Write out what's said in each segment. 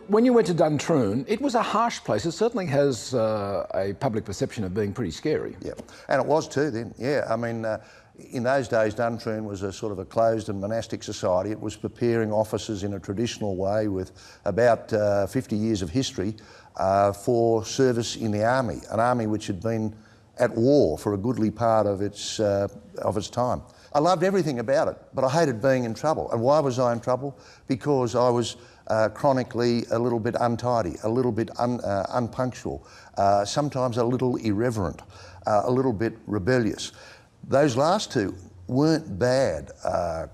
When you went to Duntroon, it was a harsh place. It certainly has a public perception of being pretty scary. Yeah, and it was too then, yeah. I mean, in those days, Duntroon was a sort of a closed and monastic society. It was preparing officers in a traditional way with about 50 years of history for service in the army, an army which had been at war for a goodly part of its time. I loved everything about it, but I hated being in trouble. And why was I in trouble? Because I was chronically a little bit untidy, a little bit unpunctual, sometimes a little irreverent, a little bit rebellious. Those last two weren't bad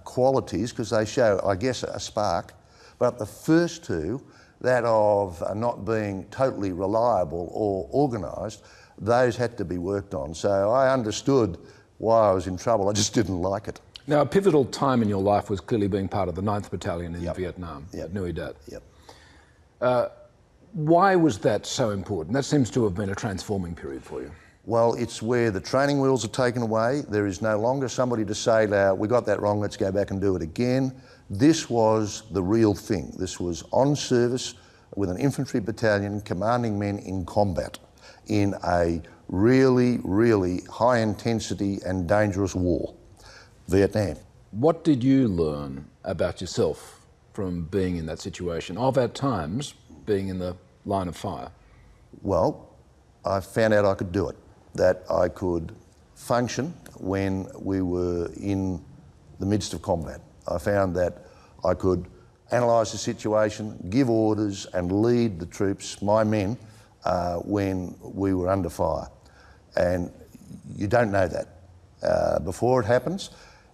qualities because they show, I guess, a spark, but the first two, that of not being totally reliable or organised, those had to be worked on. So I understood why I was in trouble, I just didn't like it. Now, a pivotal time in your life was clearly being part of the 9th Battalion in Vietnam, Nui Dat. Why was that so important? That seems to have been a transforming period for you. Well, it's where the training wheels are taken away. There is no longer somebody to say, we got that wrong, let's go back and do it again. This was the real thing. This was on service with an infantry battalion commanding men in combat in a really, really high intensity and dangerous war. Vietnam. What did you learn about yourself from being in that situation, of at times being in the line of fire? Well, I found out I could do it, that I could function when we were in the midst of combat. I found that I could analyse the situation, give orders and lead the troops, my men, when we were under fire. And you don't know that before it happens.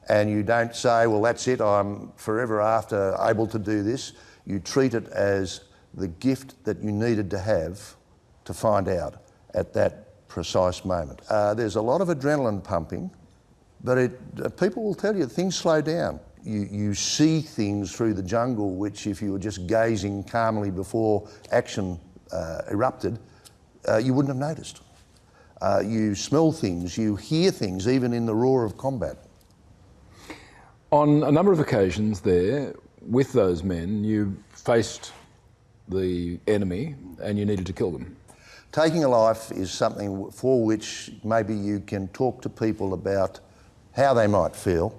And you don't say, well, that's it, I'm forever after able to do this. You treat it as the gift that you needed to have to find out at that precise moment. There's a lot of adrenaline pumping, but people will tell you things slow down. You see things through the jungle, which if you were just gazing calmly before action erupted, you wouldn't have noticed. You smell things, you hear things, even in the roar of combat. On a number of occasions there, with those men, you faced the enemy and you needed to kill them. Taking a life is something for which maybe you can talk to people about how they might feel,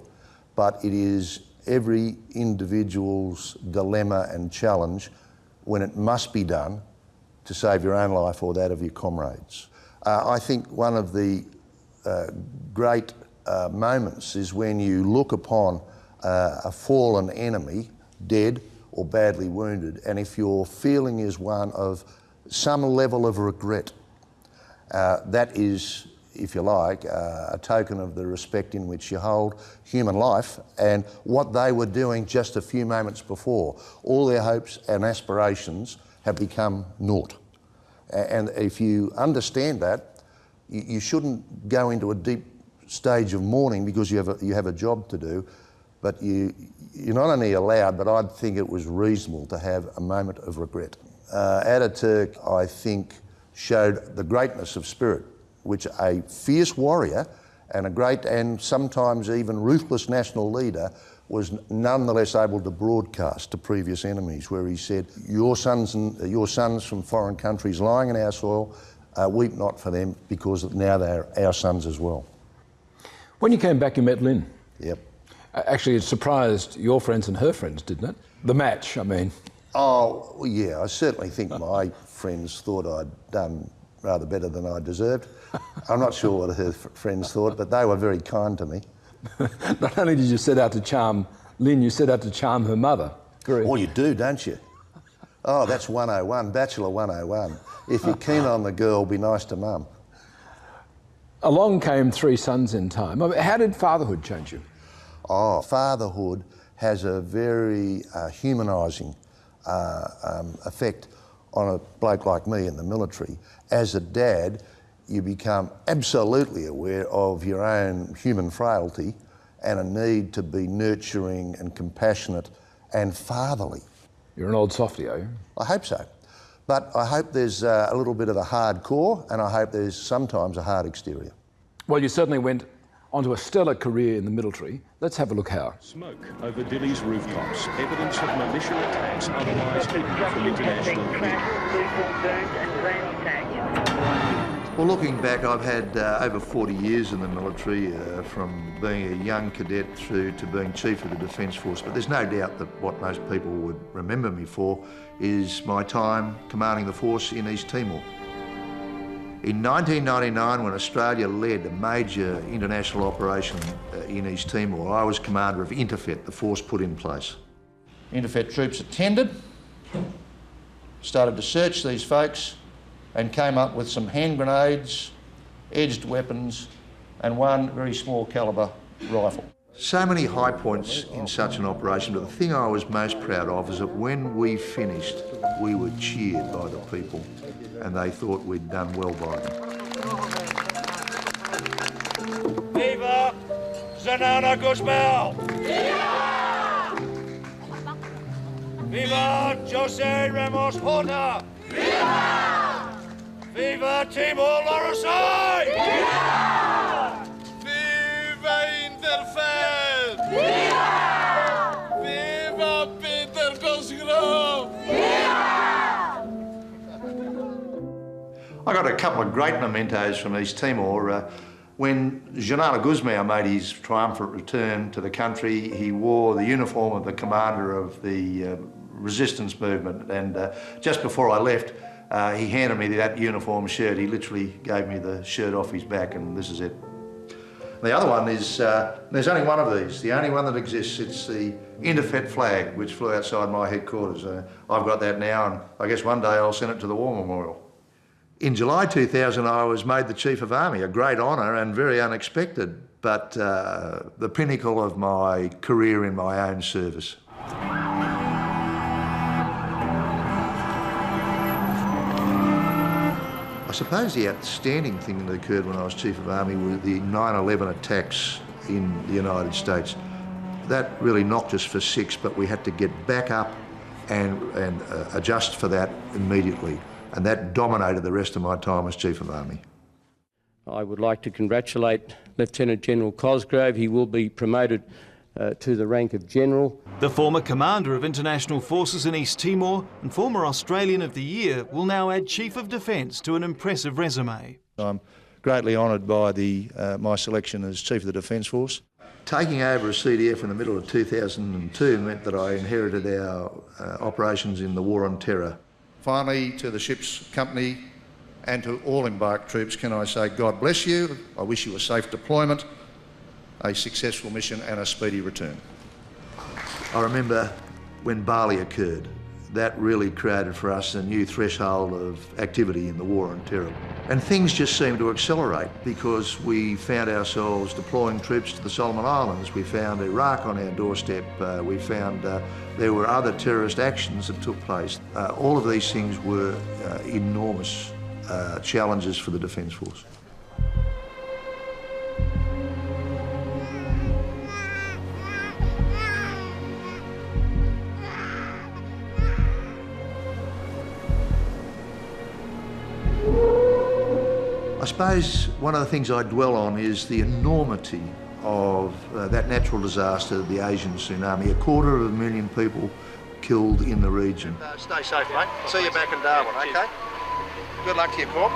but it is every individual's dilemma and challenge when it must be done to save your own life or that of your comrades. I think one of the great moments is when you look upon a fallen enemy, dead or badly wounded, and if your feeling is one of some level of regret, that is, if you like, a token of the respect in which you hold human life and what they were doing just a few moments before. All their hopes and aspirations have become naught. And if you understand that, you shouldn't go into a deep stage of mourning because you have a job to do, but you're not only allowed, but I'd think it was reasonable to have a moment of regret. Ataturk, I think, showed the greatness of spirit, which a fierce warrior and a great and sometimes even ruthless national leader was nonetheless able to broadcast to previous enemies, where he said, your sons from foreign countries lying in our soil, weep not for them, because now they're our sons as well. When you came back, you met Lynn. Yep. Actually, it surprised your friends and her friends, didn't it? The match, I mean. Oh, well, yeah, I certainly think my friends thought I'd done rather better than I deserved. I'm not sure what her friends thought, but they were very kind to me. Not only did you set out to charm Lynn, you set out to charm her mother. Correct. Well, you do, don't you? Oh, that's 101, Bachelor 101. If you're keen on the girl, be nice to mum. Along came 3 sons in time. How did fatherhood change you? Oh, fatherhood has a very humanising effect on a bloke like me in the military. As a dad, you become absolutely aware of your own human frailty and a need to be nurturing and compassionate and fatherly. You're an old softy, are you? I hope so. But I hope there's a little bit of a hard core, and I hope there's sometimes a hard exterior. Well, you certainly went onto a stellar career in the military. Let's have a look how. Smoke over Dili's rooftops, evidence of militia attacks otherwise hidden from international view. Well, looking back, I've had over 40 years in the military, from being a young cadet through to being Chief of the Defence Force, but there's no doubt that what most people would remember me for is my time commanding the force in East Timor. In 1999, when Australia led a major international operation in East Timor, I was commander of Interfet, the force put in place. Interfet troops attended, started to search these folks, and came up with some hand grenades, edged weapons, and one very small calibre rifle. So many high points in such an operation, but the thing I was most proud of is that when we finished, we were cheered by the people, and they thought we'd done well by them. Viva Zanana Guzmão! Viva José Ramos Horta! Viva Timor Leste! Viva Interfet! Viva Peter Cosgrove! I got a couple of great mementos from East Timor. When General Guzmão made his triumphant return to the country, he wore the uniform of the commander of the resistance movement, and just before I left, he handed me that uniform shirt. He literally gave me the shirt off his back, and this is it. The other one is, there's only one of these, the only one that exists. It's the Interfet flag, which flew outside my headquarters. I've got that now, and I guess one day I'll send it to the War Memorial. In July 2000, I was made the Chief of Army, a great honour and very unexpected, but the pinnacle of my career in my own service. I suppose the outstanding thing that occurred when I was Chief of Army were the 9/11 attacks in the United States. That really knocked us for six, but we had to get back up and adjust for that immediately. And that dominated the rest of my time as Chief of Army. I would like to congratulate Lieutenant General Cosgrove. He will be promoted to the rank of General. The former commander of international forces in East Timor and former Australian of the Year will now add Chief of Defence to an impressive resume. I'm greatly honoured by my selection as Chief of the Defence Force. Taking over as CDF in the middle of 2002 meant that I inherited our operations in the War on Terror. Finally, to the ship's company and to all embarked troops, can I say God bless you. I wish you a safe deployment, a successful mission and a speedy return. I remember when Bali occurred. That really created for us a new threshold of activity in the War on Terror. And things just seemed to accelerate because we found ourselves deploying troops to the Solomon Islands. We found Iraq on our doorstep. We found there were other terrorist actions that took place. All of these things were enormous challenges for the Defence Force. I suppose one of the things I dwell on is the enormity of that natural disaster, the Asian tsunami. 250,000 people killed in the region. Stay safe, mate. See you back in Darwin, okay? Good luck to you, Corp.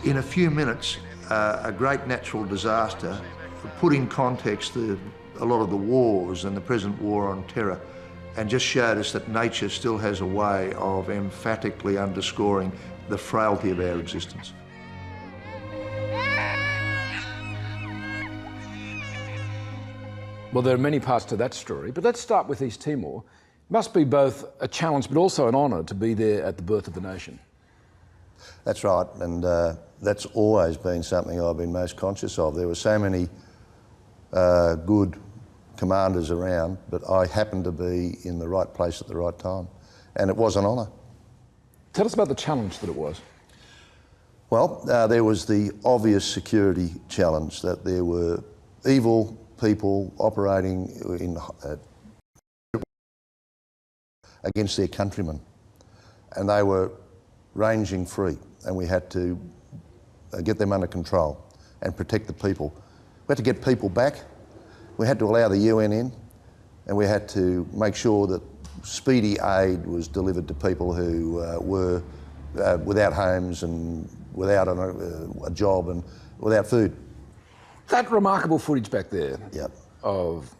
In a few minutes, a great natural disaster put in context a lot of the wars and the present war on terror, and just showed us that nature still has a way of emphatically underscoring the frailty of our existence. Well, there are many parts to that story, but let's start with East Timor. It must be both a challenge but also an honour to be there at the birth of the nation. That's right, and that's always been something I've been most conscious of. There were so many good commanders around, but I happened to be in the right place at the right time, and it was an honour. Tell us about the challenge that it was. Well, there was the obvious security challenge that there were evil people operating against their countrymen, and they were ranging free, and we had to get them under control and protect the people. We had to get people back. We had to allow the UN in, and we had to make sure that speedy aid was delivered to people who were without homes and without a job and without food. That remarkable footage back there of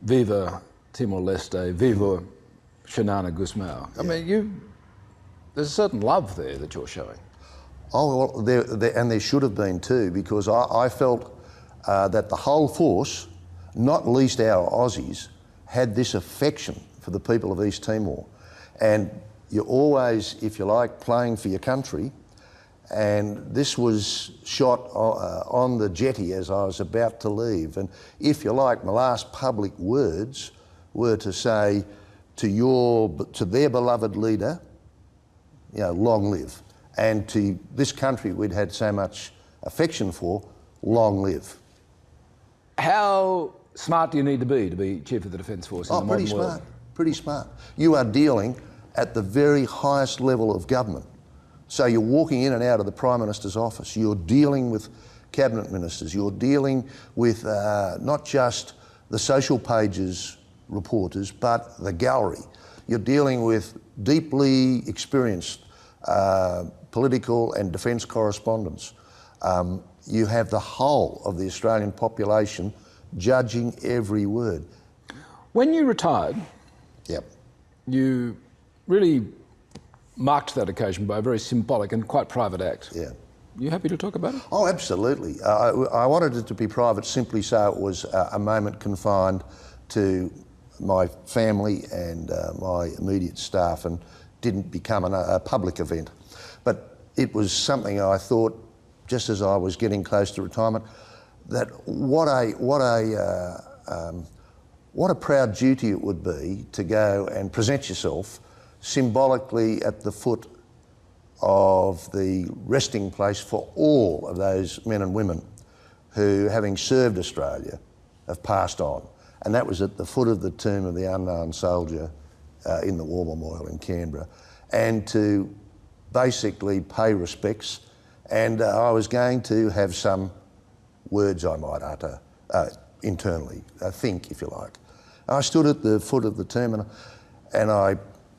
Viva Timor-Leste, Viva Shanana Gusmao. I mean, there's a certain love there that you're showing. Oh, well, there should have been too, because I felt that the whole force, not least our Aussies, had this affection for the people of East Timor. And you're always, if you like, playing for your country. And this was shot on the jetty as I was about to leave. And if you like, my last public words were to say to their beloved leader, you know, long live. And to this country we'd had so much affection for, long live. How smart do you need to be Chief of the Defence Force in the modern world? Pretty smart. You are dealing at the very highest level of government. So you're walking in and out of the Prime Minister's office, you're dealing with Cabinet Ministers, you're dealing with not just the social pages reporters, but the gallery. You're dealing with deeply experienced political and defence correspondents. You have the whole of the Australian population judging every word. When you retired, you really marked that occasion by a very symbolic and quite private act. Yeah. You happy to talk about it? Oh, absolutely. I wanted it to be private simply so it was a moment confined to my family and my immediate staff and didn't become a public event. But it was something I thought, just as I was getting close to retirement, that what a proud duty it would be to go and present yourself symbolically at the foot of the resting place for all of those men and women who, having served Australia, have passed on. And that was at the foot of the tomb of the unknown soldier in the War Memorial in Canberra, and to basically pay respects. And I was going to have some words I might utter internally, think, if you like. I stood at the foot of the tomb and I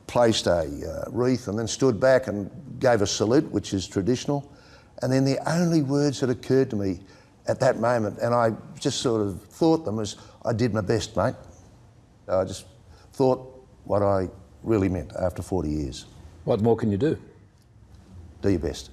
placed a wreath and then stood back and gave a salute, which is traditional. And then the only words that occurred to me at that moment, and I just sort of thought them, was, I did my best, mate. I just thought what I really meant after 40 years. What more can you do? Do your best.